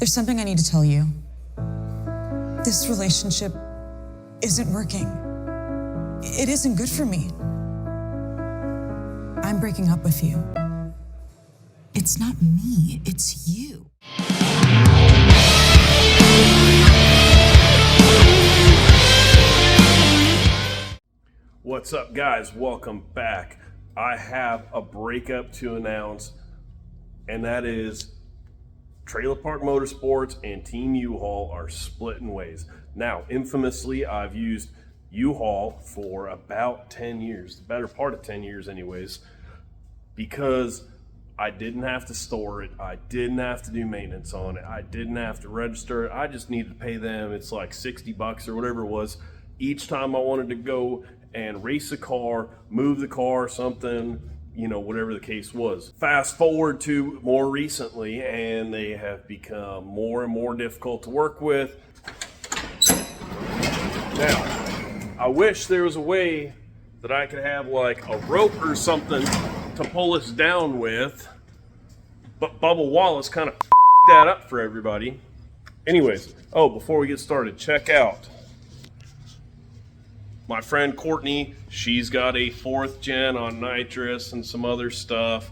There's something I need to tell you. This relationship isn't working. It isn't good for me. I'm breaking up with you. It's not me, it's you. What's up, guys? Welcome back. I have a breakup to announce, and that is Trailer Park Motorsports and Team U-Haul are splitting ways. Now, infamously, I've used U-Haul for about 10 years, the better part of 10 years anyways, because I didn't have to store it, I didn't have to do maintenance on it, I didn't have to register it, I just needed to pay them, it's like 60 bucks or whatever it was, each time I wanted to go and race a car, move the car, something, you know, whatever the case was. Fast forward to more recently, and they have become more and more difficult to work with. Now, I wish there was a way that I could have like a rope or something to pull us down with, but Bubba Wallace kind of that up for everybody. Anyways, oh, before we get started, check out my friend Courtney. She's got a 4th gen on nitrous and some other stuff.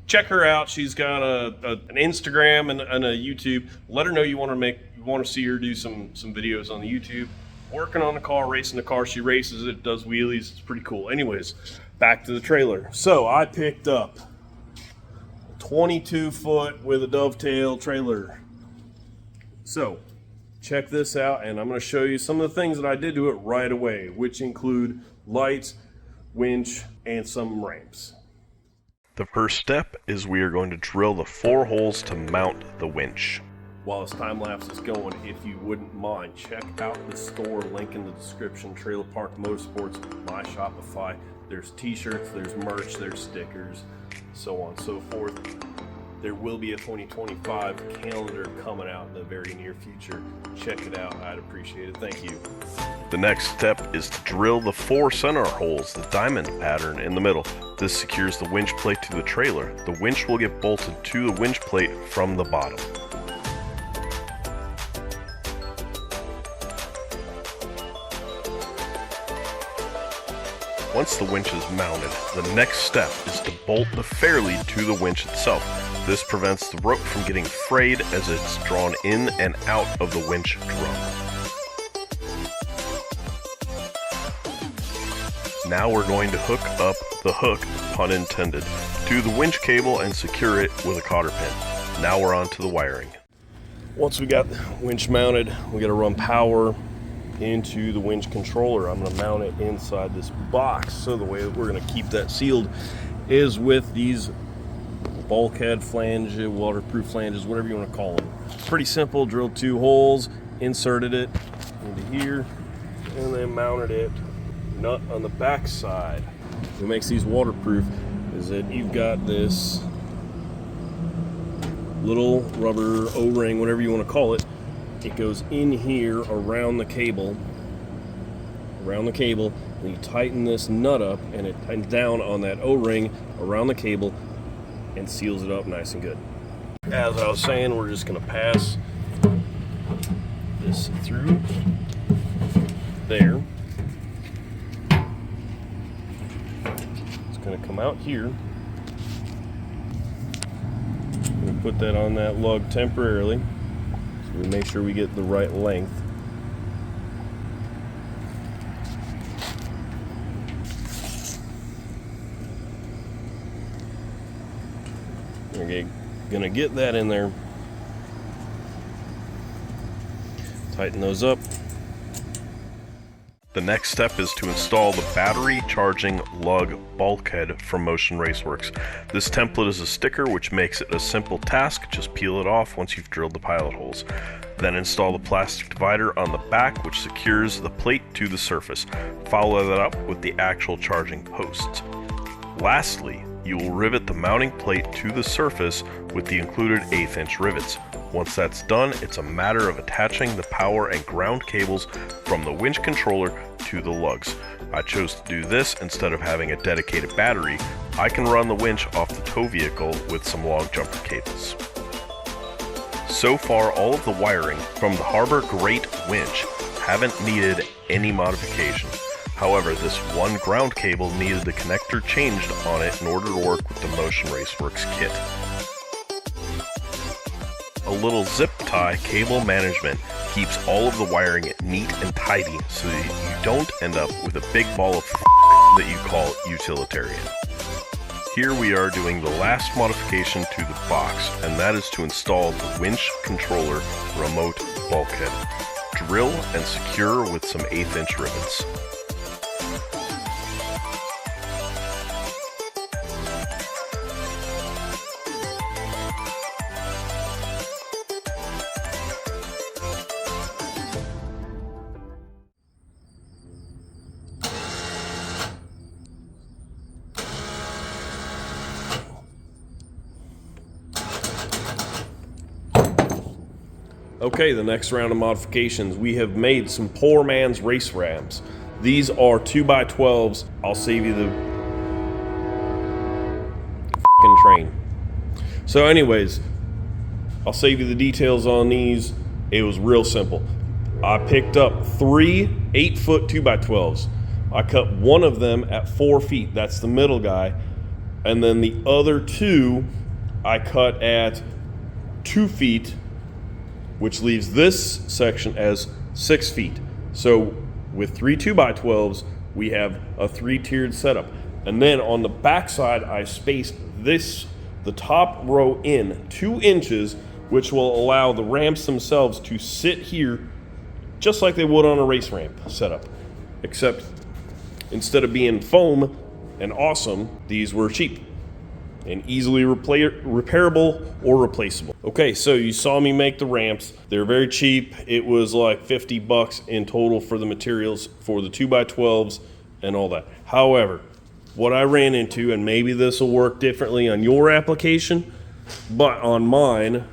Check her out. She's got an Instagram and a YouTube. Let her know you want to see her do some videos on the YouTube. Working on the car, racing the car. She races it, does wheelies. It's pretty cool. Anyways, back to the trailer. So I picked up a 22-foot with a dovetail trailer. So check this out, and I'm going to show you some of the things that I did to it right away, which include lights, winch, and some ramps. The first step is we are going to drill the 4 holes to mount the winch. While this time lapse is going, if you wouldn't mind, check out the store, link in the description, Trailer Park Motorsports, my Shopify. There's t-shirts, there's merch, there's stickers, so on and so forth. There will be a 2025 calendar coming out in the very near future. Check it out. I'd appreciate it. Thank you. The next step is to drill the 4 center holes, the diamond pattern in the middle. This secures the winch plate to the trailer. The winch will get bolted to the winch plate from the bottom. Once the winch is mounted, the next step is to bolt the fairlead to the winch itself. This prevents the rope from getting frayed as it's drawn in and out of the winch drum. Now we're going to hook up the hook, pun intended, to the winch cable and secure it with a cotter pin. Now we're on to the wiring. Once we got the winch mounted, we got to run power into the winch controller. I'm going to mount it inside this box. So the way that we're going to keep that sealed is with these bulkhead flange, waterproof flanges, whatever you want to call them. Pretty simple. Drilled 2 holes, inserted it into here, and then mounted it nut on the back side. What makes these waterproof is that you've got this little rubber O-ring, whatever you want to call it. It goes in here around the cable, and you tighten this nut up, and it tightens down on that O-ring around the cable and seals it up nice and good. As I was saying, we're just going to pass this through there. It's going to come out here. I'm going to put that on that lug temporarily. We make sure we get the right length. We're gonna get that in there. Tighten those up. The next step is to install the battery charging lug bulkhead from Motion Raceworks. This template is a sticker which makes it a simple task. Just peel it off once you've drilled the pilot holes. Then install the plastic divider on the back which secures the plate to the surface. Follow that up with the actual charging posts. Lastly, you will rivet the mounting plate to the surface with the included 1/8 inch rivets. Once that's done, it's a matter of attaching the power and ground cables from the winch controller to the lugs. I chose to do this instead of having a dedicated battery. I can run the winch off the tow vehicle with some long jumper cables. So far, all of the wiring from the Harbor Great winch haven't needed any modification. However, this one ground cable needed the connector changed on it in order to work with the Motion Raceworks kit. A little zip tie cable management keeps all of the wiring neat and tidy so that you don't end up with a big ball of that you call utilitarian. Here we are doing the last modification to the box, and that is to install the winch controller remote bulkhead. Drill and secure with some 1/8 inch rivets. Okay, the next round of modifications, we have made some poor man's race rams. These are 2x12s. I'll save you the f***ing train. So anyways, I'll save you the details on these. It was real simple. I picked up 3 8-foot 2x12s. I cut one of them at 4 feet. That's the middle guy. And then the other 2 I cut at 2 feet, which leaves this section as 6 feet. So with 3 2x12s, we have a 3-tiered setup. And then on the back side, I spaced the top row in 2 inches, which will allow the ramps themselves to sit here just like they would on a race ramp setup. Except instead of being foam and awesome, these were cheap and easily repairable or replaceable. Okay, so you saw me make the ramps. They're very cheap. It was like 50 bucks in total for the materials for the 2x12s and all that. However, what I ran into, and maybe this will work differently on your application, but on mine,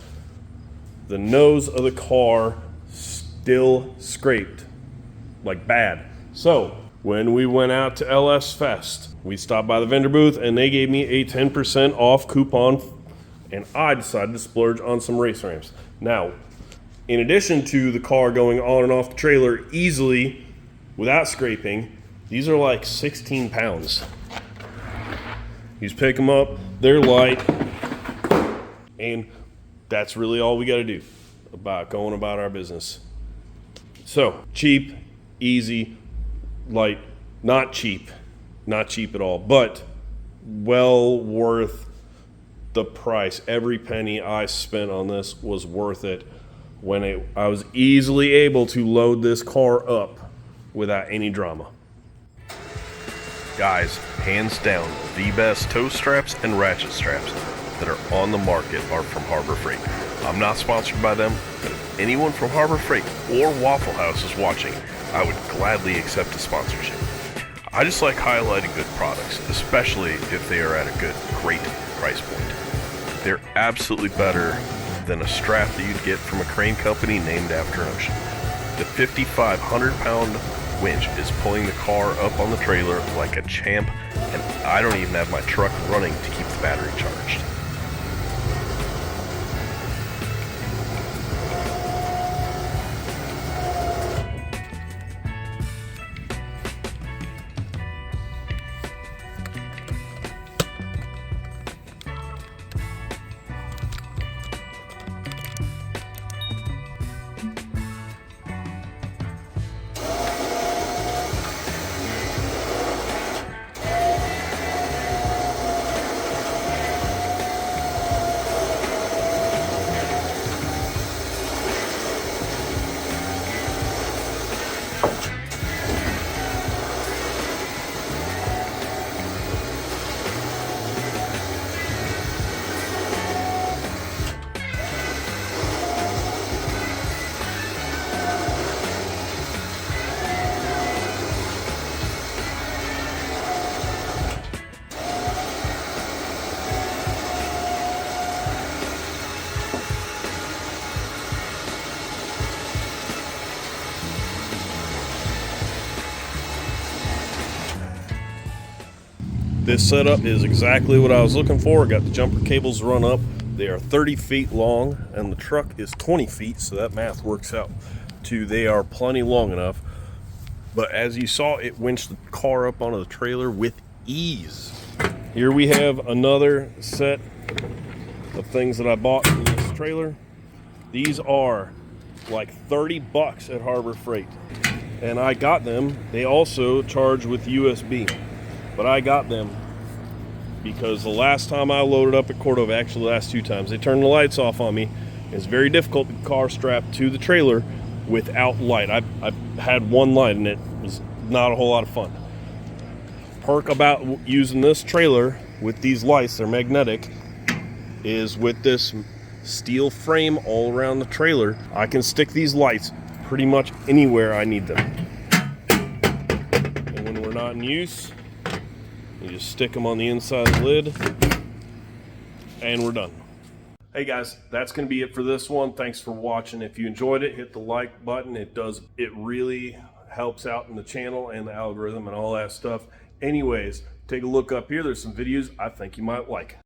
the nose of the car still scraped, like bad. So when we went out to LS Fest, we stopped by the vendor booth and they gave me a 10% off coupon, and I decided to splurge on some race ramps. Now, in addition to the car going on and off the trailer easily without scraping, these are like 16 pounds. You just pick them up, they're light, and that's really all we got to do about going about our business. So, cheap, easy, light, not cheap at all, but well worth the price. Every penny I spent on this was worth it when I was easily able to load this car up without any drama. Guys, hands down, the best tow straps and ratchet straps that are on the market are from Harbor Freight. I'm not sponsored by them, but if anyone from Harbor Freight or Waffle House is watching, I would gladly accept a sponsorship. I just like highlighting good products, especially if they are at a great price point. They're absolutely better than a strap that you'd get from a crane company named after an ocean. The 5,500-pound winch is pulling the car up on the trailer like a champ, and I don't even have my truck running to keep the battery charged. This setup is exactly what I was looking for. Got the jumper cables run up They are 30 feet long and the truck is 20 feet, so that math works out to they are plenty long enough. But as you saw, it winched the car up onto the trailer with ease. Here we have another set of things that I bought in this trailer. These are like 30 bucks at Harbor Freight. And I got them. They also charge with USB. But I got them because the last time I loaded up at Cordova, actually the last 2 times, they turned the lights off on me. It's very difficult to car strap to the trailer without light. I had one light and it was not a whole lot of fun. Perk about using this trailer with these lights, they're magnetic, is with this steel frame all around the trailer, I can stick these lights pretty much anywhere I need them. And when we're not in use, you just stick them on the inside of the lid and we're done. Hey guys, that's going to be it for this one. Thanks for watching. If you enjoyed it, hit the like button. It really helps out in the channel and the algorithm and all that stuff. Anyways, take a look up here. There's some videos I think you might like.